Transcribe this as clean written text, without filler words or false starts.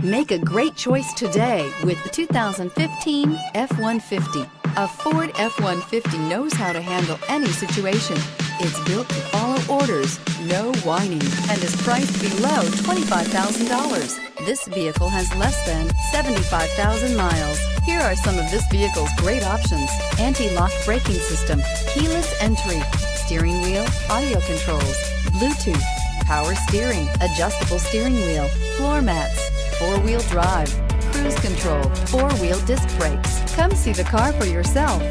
Make a great choice today with the 2015 F-150. A Ford F-150 knows how to handle any situation. It's built to follow orders, no whining, and is priced below $25,000. This vehicle has less than 75,000 miles. Here are some of this vehicle's great options: anti-lock braking system, keyless entry, steering wheel audio controls, Bluetooth, power steering, adjustable steering wheel, floor mats, four-wheel drive, cruise control, four-wheel disc brakes. Come see the car for yourself.